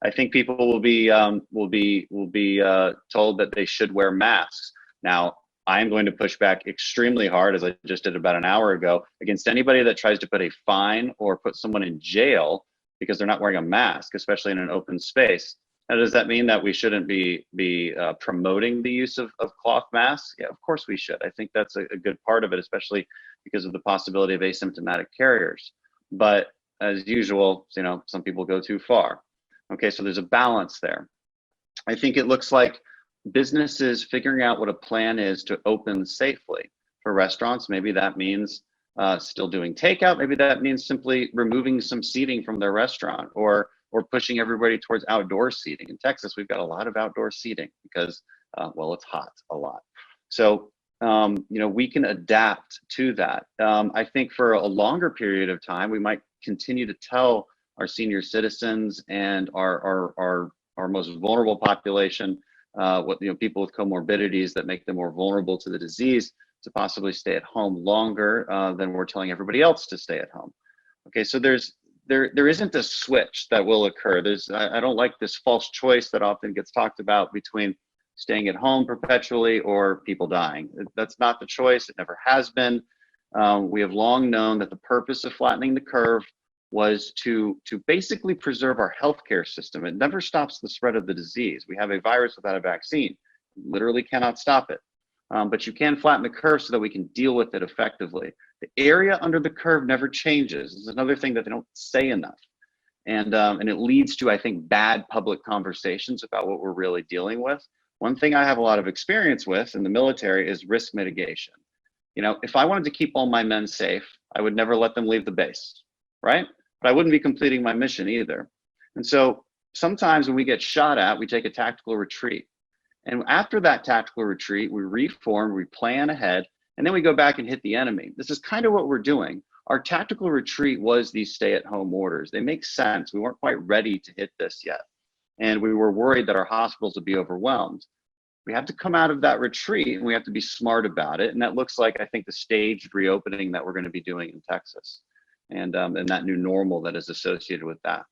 I think people will be told that they should wear masks. Now, I am going to push back extremely hard, as I just did about an hour ago, against anybody that tries to put a fine or put someone in jail because they're not wearing a mask, especially in an open space. Now, does that mean that we shouldn't be promoting the use of cloth masks? Yeah, of course we should. I think that's a good part of it, especially because of the possibility of asymptomatic carriers. But as usual, some people go too far. Okay, so there's a balance there. I think it looks like businesses figuring out what a plan is to open safely. For restaurants, maybe that means still doing takeout. Maybe that means simply removing some seating from their restaurant, or pushing everybody towards outdoor seating. In Texas, we've got a lot of outdoor seating because, well, it's hot a lot. So, we can adapt to that. I think for a longer period of time, we might continue to tell our senior citizens and our most vulnerable population, people with comorbidities that make them more vulnerable to the disease, to possibly stay at home longer than we're telling everybody else to stay at home. Okay, so there isn't a switch that will occur. I don't like this false choice that often gets talked about between staying at home perpetually or people dying. That's not the choice. It never has been. We have long known that the purpose of flattening the curve was to basically preserve our healthcare system. It never stops the spread of the disease. We have a virus without a vaccine. You literally cannot stop it. But you can flatten the curve so that we can deal with it effectively. The area under the curve never changes. This is another thing that they don't say enough. And it leads to, I think, bad public conversations about what we're really dealing with. One thing I have a lot of experience with in the military is risk mitigation. If I wanted to keep all my men safe, I would never let them leave the base, right? But I wouldn't be completing my mission either. And so sometimes when we get shot at, we take a tactical retreat. And after that tactical retreat, we reform, we plan ahead, and then we go back and hit the enemy. This is kind of what we're doing. Our tactical retreat was these stay-at-home orders. They make sense. We weren't quite ready to hit this yet. And we were worried that our hospitals would be overwhelmed. We have to come out of that retreat, and we have to be smart about it. And that looks like, I think, the staged reopening that we're going to be doing in Texas, and that new normal that is associated with that.